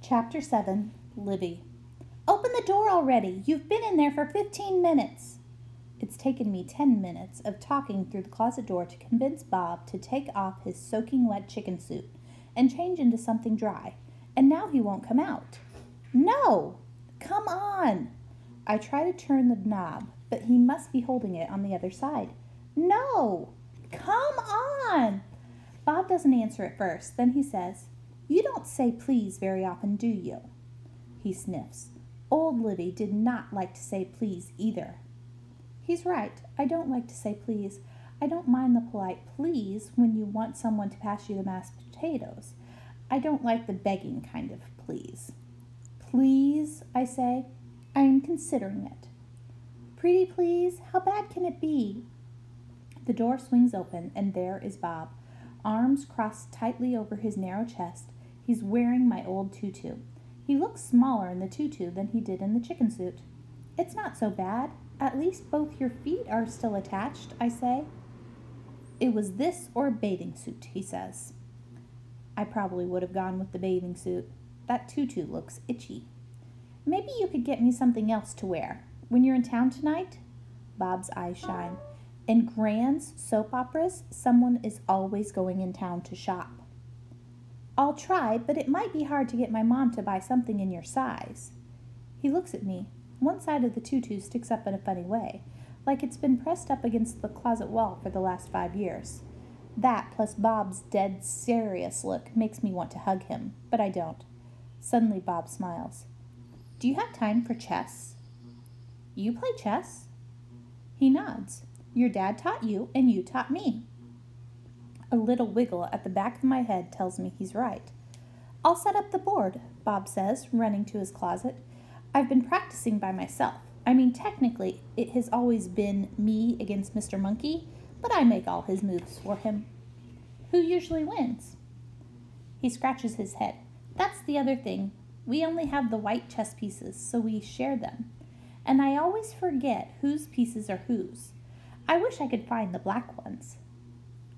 Chapter 7, Livy. Open the door already! You've been in there for 15 minutes! It's taken me 10 minutes of talking through the closet door to convince Bob to take off his soaking wet chicken suit and change into something dry, and now he won't come out. No! Come on! I try to turn the knob, but he must be holding it on the other side. No! Come on! Bob doesn't answer at first. Then he says, "You don't say please very often, do you?" He sniffs. Old Livy did not like to say please either. He's right. I don't like to say please. I don't mind the polite please when you want someone to pass you the mashed potatoes. I don't like the begging kind of please. Please, I say. I am considering it. Pretty please? How bad can it be? The door swings open, and there is Bob, arms crossed tightly over his narrow chest. He's wearing my old tutu. He looks smaller in the tutu than he did in the chicken suit. It's not so bad. At least both your feet are still attached, I say. It was this or a bathing suit, he says. I probably would have gone with the bathing suit. That tutu looks itchy. Maybe you could get me something else to wear. When you're in town tonight? Bob's eyes shine. In Grand's soap operas, someone is always going in town to shop. I'll try, but it might be hard to get my mom to buy something in your size. He looks at me. One side of the tutu sticks up in a funny way, like it's been pressed up against the closet wall for the last 5 years. That, plus Bob's dead serious look, makes me want to hug him, but I don't. Suddenly Bob smiles. Do you have time for chess? You play chess? He nods. Your dad taught you, and you taught me. A little wiggle at the back of my head tells me he's right. I'll set up the board, Bob says, running to his closet. I've been practicing by myself. I mean, technically, it has always been me against Mr. Monkey, but I make all his moves for him. Who usually wins? He scratches his head. That's the other thing. We only have the white chess pieces, so we share them. And I always forget whose pieces are whose. I wish I could find the black ones.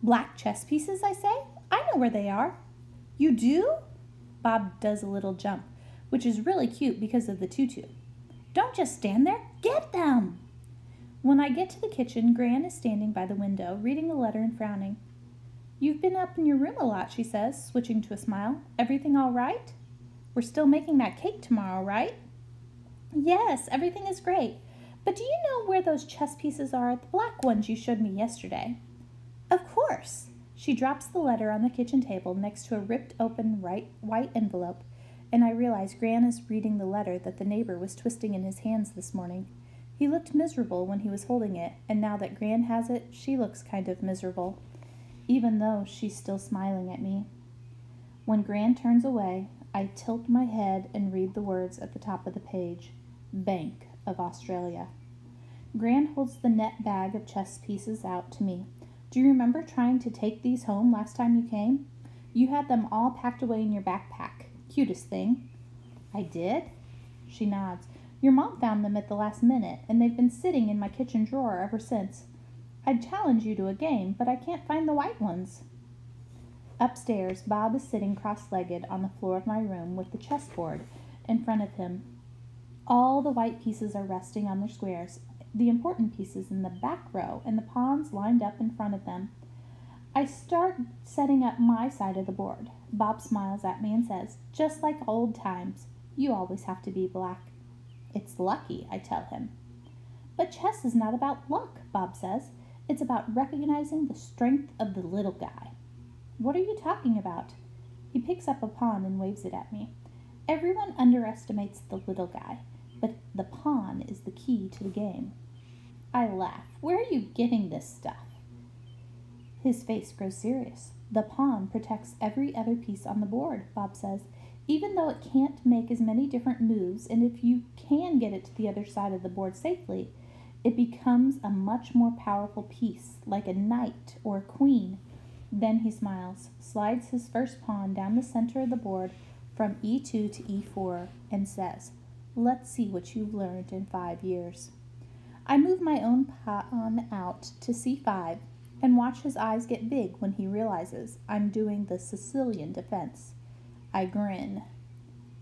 Black chess pieces, I say? I know where they are. You do? Bob does a little jump, which is really cute because of the tutu. Don't just stand there. Get them! When I get to the kitchen, Gran is standing by the window, reading a letter and frowning. You've been up in your room a lot, she says, switching to a smile. Everything all right? We're still making that cake tomorrow, right? Yes, everything is great. But do you know where those chess pieces are? The black ones you showed me yesterday. Of course. She drops the letter on the kitchen table next to a ripped open white envelope, and I realize Gran is reading the letter that the neighbor was twisting in his hands this morning. He looked miserable when he was holding it, and now that Gran has it, she looks kind of miserable, even though she's still smiling at me. When Gran turns away, I tilt my head and read the words at the top of the page. Bank of Australia. Gran holds the net bag of chess pieces out to me. Do you remember trying to take these home last time you came? You had them all packed away in your backpack. Cutest thing. I did? She nods. Your mom found them at the last minute, and they've been sitting in my kitchen drawer ever since. I'd challenge you to a game, but I can't find the white ones. Upstairs, Bob is sitting cross-legged on the floor of my room with the chessboard in front of him. All the white pieces are resting on their squares, the important pieces in the back row, and the pawns lined up in front of them. I start setting up my side of the board. Bob smiles at me and says, just like old times, you always have to be black. It's lucky, I tell him. But chess is not about luck, Bob says. It's about recognizing the strength of the little guy. What are you talking about? He picks up a pawn and waves it at me. Everyone underestimates the little guy, but the pawn is the key to the game. I laugh. Where are you getting this stuff? His face grows serious. The pawn protects every other piece on the board, Bob says, even though it can't make as many different moves, and if you can get it to the other side of the board safely, it becomes a much more powerful piece, like a knight or a queen. Then he smiles, slides his first pawn down the center of the board from E2 to E4, and says, let's see what you've learned in 5 years. I move my own pawn out to C5 and watch his eyes get big when he realizes I'm doing the Sicilian defense. I grin.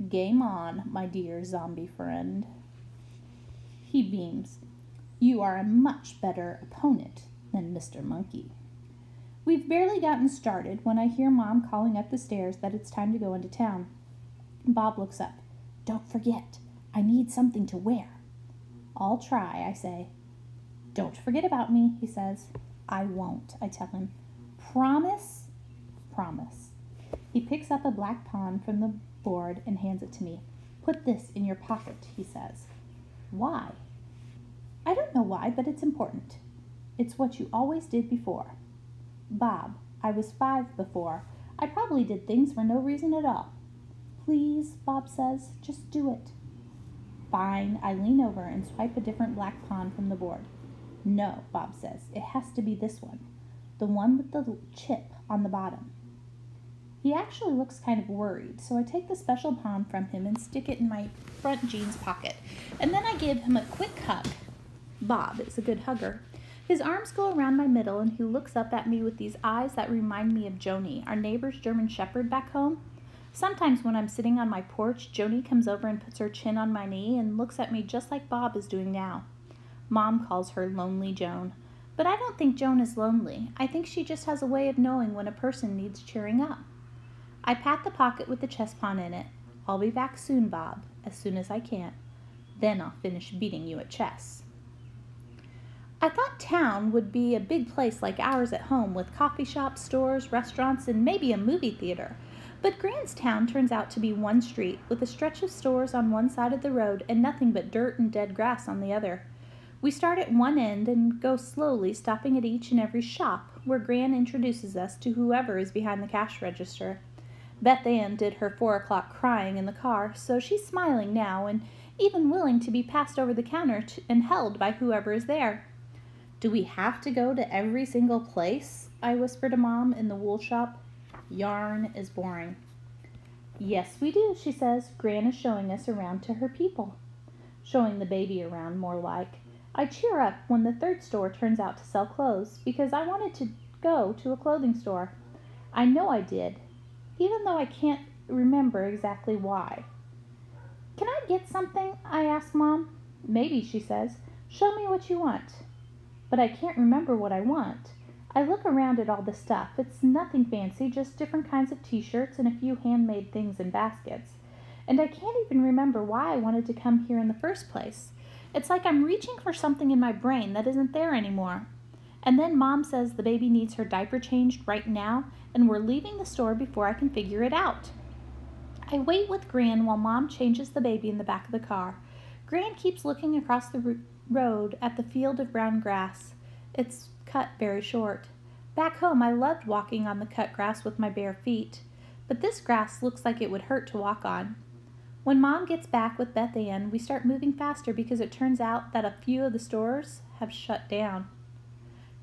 Game on, my dear zombie friend. He beams. You are a much better opponent than Mr. Monkey. We've barely gotten started when I hear Mom calling up the stairs that it's time to go into town. Bob looks up. Don't forget, I need something to wear. I'll try, I say. Don't forget about me, he says. I won't, I tell him. Promise? Promise. He picks up a black pawn from the board and hands it to me. Put this in your pocket, he says. Why? I don't know why, but it's important. It's what you always did before. Bob, I was 5 before. I probably did things for no reason at all. Please, Bob says, just do it. Fine, I lean over and swipe a different black pawn from the board. No, Bob says, it has to be this one. The one with the chip on the bottom. He actually looks kind of worried, so I take the special pawn from him and stick it in my front jeans pocket, and then I give him a quick hug. Bob is a good hugger. His arms go around my middle, and he looks up at me with these eyes that remind me of Joni, our neighbor's German Shepherd back home. Sometimes when I'm sitting on my porch, Joni comes over and puts her chin on my knee and looks at me just like Bob is doing now. Mom calls her Lonely Joan, but I don't think Joan is lonely. I think she just has a way of knowing when a person needs cheering up. I pat the pocket with the chess pawn in it. I'll be back soon, Bob, as soon as I can. Then I'll finish beating you at chess. I thought town would be a big place like ours at home with coffee shops, stores, restaurants, and maybe a movie theater. But Grandstown turns out to be one street with a stretch of stores on one side of the road and nothing but dirt and dead grass on the other. We start at one end and go slowly, stopping at each and every shop, where Gran introduces us to whoever is behind the cash register. Beth Ann did her 4 o'clock crying in the car, so she's smiling now and even willing to be passed over the counter and held by whoever is there. Do we have to go to every single place? I whisper to Mom in the wool shop. Yarn is boring. Yes, we do, she says. Gran is showing us around to her people. Showing the baby around, more like. I cheer up when the third store turns out to sell clothes, because I wanted to go to a clothing store. I know I did, even though I can't remember exactly why. Can I get something? I ask Mom. Maybe, she says. Show me what you want. But I can't remember what I want. I look around at all the stuff. It's nothing fancy, just different kinds of t-shirts and a few handmade things in baskets. And I can't even remember why I wanted to come here in the first place. It's like I'm reaching for something in my brain that isn't there anymore. And then Mom says the baby needs her diaper changed right now, and we're leaving the store before I can figure it out. I wait with Gran while Mom changes the baby in the back of the car. Gran keeps looking across the road at the field of brown grass. It's cut very short. Back home, I loved walking on the cut grass with my bare feet, but this grass looks like it would hurt to walk on. When Mom gets back with Beth Ann, we start moving faster because it turns out that a few of the stores have shut down.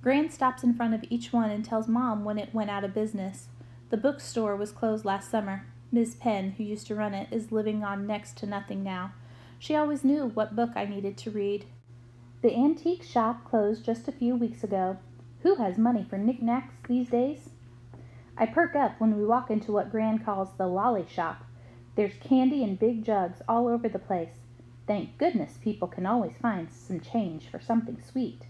Gran stops in front of each one and tells Mom when it went out of business. The bookstore was closed last summer. Ms. Penn, who used to run it, is living on next to nothing now. She always knew what book I needed to read. The antique shop closed just a few weeks ago. Who has money for knickknacks these days? I perk up when we walk into what Gran calls the lolly shop. There's candy in big jugs all over the place. Thank goodness people can always find some change for something sweet.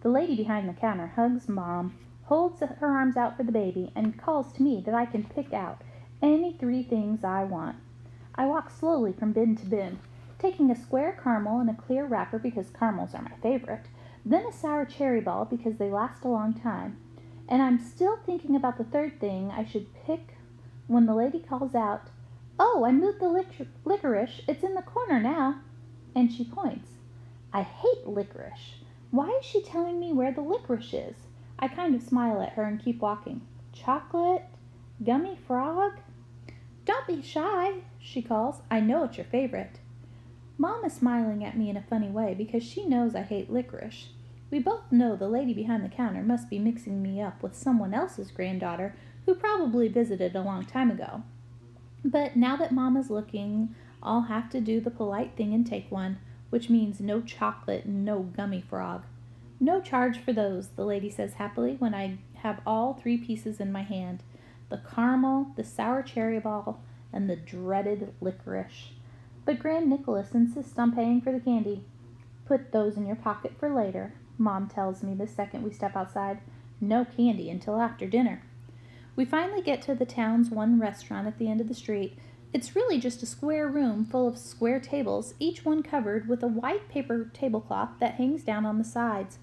The lady behind the counter hugs Mom, holds her arms out for the baby, and calls to me that I can pick out any 3 things I want. I walk slowly from bin to bin, taking a square caramel in a clear wrapper because caramels are my favorite, then a sour cherry ball because they last a long time. And I'm still thinking about the 3rd thing I should pick when the lady calls out, "Oh, I moved the licorice. It's in the corner now." And she points. I hate licorice. Why is she telling me where the licorice is? I kind of smile at her and keep walking. Chocolate? Gummy frog? Don't be shy, she calls. I know it's your favorite. Mom is smiling at me in a funny way because she knows I hate licorice. We both know the lady behind the counter must be mixing me up with someone else's granddaughter who probably visited a long time ago. But now that Mom is looking, I'll have to do the polite thing and take one, which means no chocolate and no gummy frog. No charge for those, the lady says happily when I have all 3 pieces in my hand. The caramel, the sour cherry ball, and the dreaded licorice. But Grand Nicholas insists on paying for the candy. Put those in your pocket for later, Mom tells me the second we step outside. No candy until after dinner. We finally get to the town's one restaurant at the end of the street. It's really just a square room full of square tables, each one covered with a white paper tablecloth that hangs down on the sides.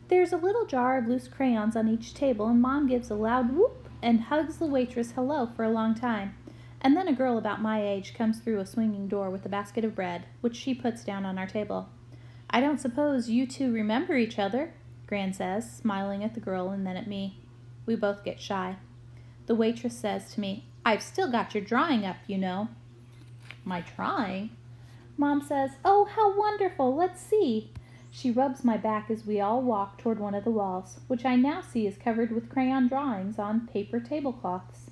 There's a little jar of loose crayons on each table, and Mom gives a loud whoop and hugs the waitress hello for a long time. And then a girl about my age comes through a swinging door with a basket of bread, which she puts down on our table. I don't suppose you two remember each other, Gran says, smiling at the girl and then at me. We both get shy. The waitress says to me, I've still got your drawing up, you know. My drawing? Mom says, oh, how wonderful, let's see. She rubs my back as we all walk toward one of the walls, which I now see is covered with crayon drawings on paper tablecloths.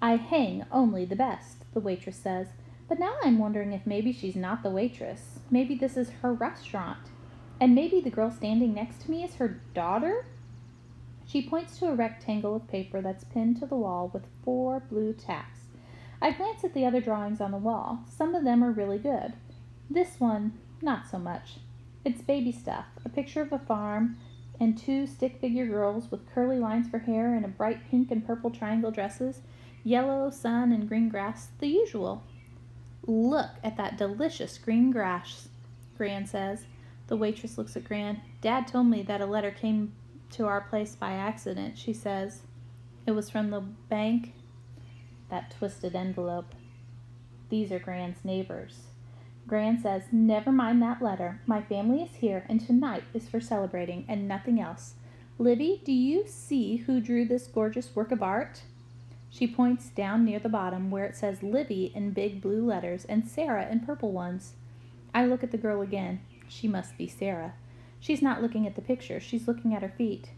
I hang only the best, the waitress says, but now I'm wondering if maybe she's not the waitress. Maybe this is her restaurant. And maybe the girl standing next to me is her daughter? She points to a rectangle of paper that's pinned to the wall with 4 blue tacks. I glance at the other drawings on the wall. Some of them are really good. This one, not so much. It's baby stuff, a picture of a farm and 2 stick figure girls with curly lines for hair and a bright pink and purple triangle dresses, yellow sun and green grass, the usual. Look at that delicious green grass, Gran says. The waitress looks at Gran. Dad told me that a letter came to our place by accident, she says. It was from the bank. That twisted envelope. These are Gran's neighbors. Gran says, never mind that letter. My family is here, and tonight is for celebrating and nothing else. Livy, do you see who drew this gorgeous work of art? She points down near the bottom where it says Livy in big blue letters and Sarah in purple ones. I look at the girl again. She must be Sarah. She's not looking at the picture. She's looking at her feet.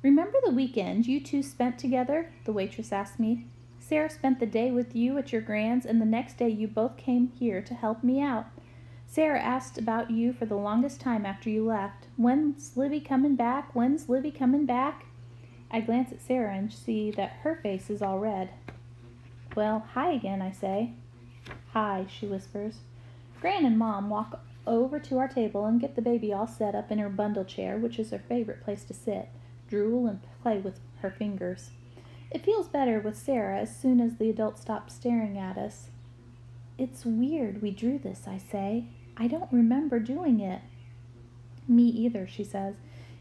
Remember the weekend you two spent together? The waitress asked me. Sarah spent the day with you at your Gran's, and the next day you both came here to help me out. Sarah asked about you for the longest time after you left. When's Livy coming back? When's Livy coming back? I glance at Sarah and see that her face is all red. Well, hi again, I say. Hi, she whispers. Gran and Mom walk over to our table and get the baby all set up in her bundle chair, which is her favorite place to sit, drool, and play with her fingers. It feels better with Sarah as soon as the adults stop staring at us. It's weird we drew this, I say. I don't remember doing it. Me either, she says.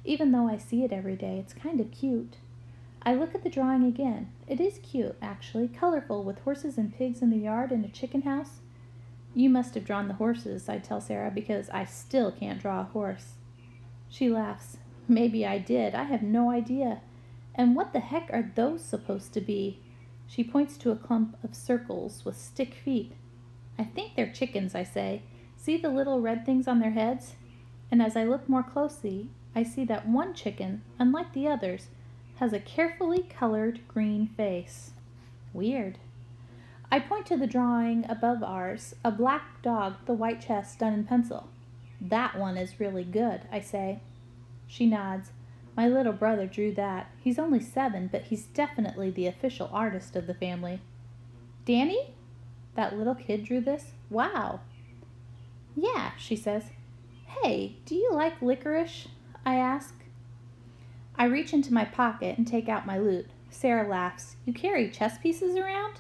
Even though I see it every day, it's kind of cute. I look at the drawing again. It is cute, actually, colorful, with horses and pigs in the yard and a chicken house. You must have drawn the horses, I tell Sarah, because I still can't draw a horse. She laughs. Maybe I did. I have no idea. And what the heck are those supposed to be? She points to a clump of circles with stick feet. I think they're chickens, I say. See the little red things on their heads? And as I look more closely, I see that one chicken, unlike the others, has a carefully colored green face. Weird. I point to the drawing above ours, a black dog with a white chest done in pencil. That one is really good, I say. She nods. My little brother drew that. He's only 7, but he's definitely the official artist of the family. Danny? That little kid drew this? Wow. Yeah, she says. Hey, do you like licorice? I ask. I reach into my pocket and take out my loot. Sarah laughs. You carry chess pieces around?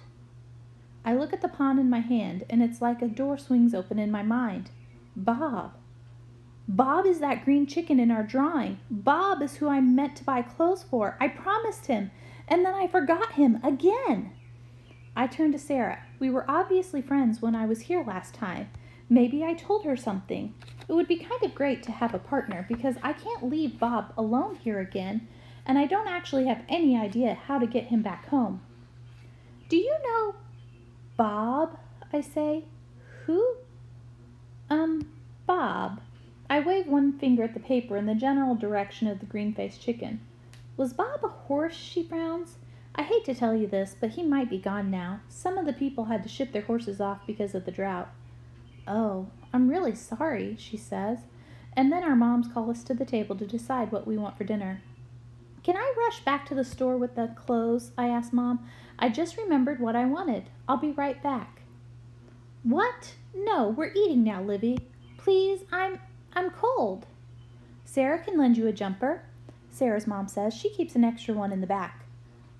I look at the pawn in my hand, and it's like a door swings open in my mind. Bob. Bob is that green chicken in our drawing. Bob is who I meant to buy clothes for. I promised him, and then I forgot him again. I turn to Sarah. We were obviously friends when I was here last time. Maybe I told her something. It would be kind of great to have a partner because I can't leave Bob alone here again, and I don't actually have any idea how to get him back home. Do you know Bob? I say. Who? Bob. I wave one finger at the paper in the general direction of the green-faced chicken. Was Bob a horse? She frowns. I hate to tell you this, but he might be gone now. Some of the people had to ship their horses off because of the drought. Oh, I'm really sorry, she says. And then our moms call us to the table to decide what we want for dinner. Can I rush back to the store with the clothes? I asked Mom. I just remembered what I wanted. I'll be right back. What? No, we're eating now, Livy. Please, I'm cold. Sarah can lend you a jumper, Sarah's mom says. She keeps an extra one in the back.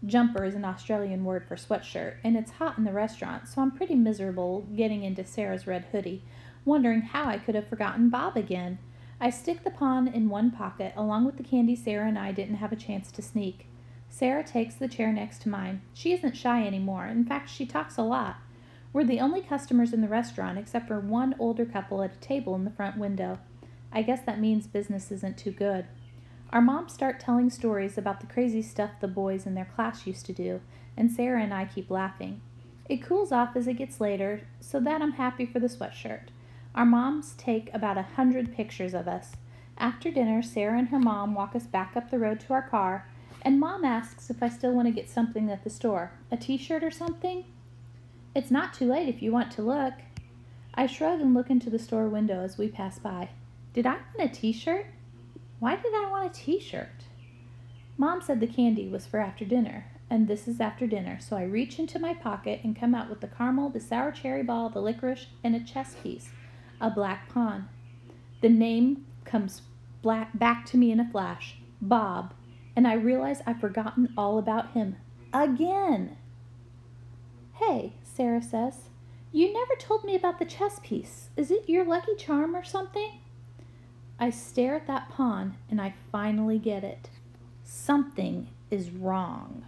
Jumper is an Australian word for sweatshirt, and it's hot in the restaurant, so I'm pretty miserable getting into Sarah's red hoodie, wondering how I could have forgotten Bob again. I stick the pawn in one pocket, along with the candy Sarah and I didn't have a chance to sneak. Sarah takes the chair next to mine. She isn't shy anymore. In fact, she talks a lot. We're the only customers in the restaurant except for one older couple at a table in the front window. I guess that means business isn't too good. Our moms start telling stories about the crazy stuff the boys in their class used to do, and Sarah and I keep laughing. It cools off as it gets later, so that I'm happy for the sweatshirt. Our moms take about 100 pictures of us. After dinner, Sarah and her mom walk us back up the road to our car, and Mom asks if I still want to get something at the store. A t-shirt or something? It's not too late if you want to look. I shrug and look into the store window as we pass by. Did I want a t-shirt? Why did I want a t-shirt? Mom said the candy was for after dinner, and this is after dinner, so I reach into my pocket and come out with the caramel, the sour cherry ball, the licorice, and a chess piece, a black pawn. The name comes back to me in a flash, Bob, and I realize I've forgotten all about him. Again! Hey, Sarah says, you never told me about the chess piece. Is it your lucky charm or something? I stare at that pawn and I finally get it. Something is wrong.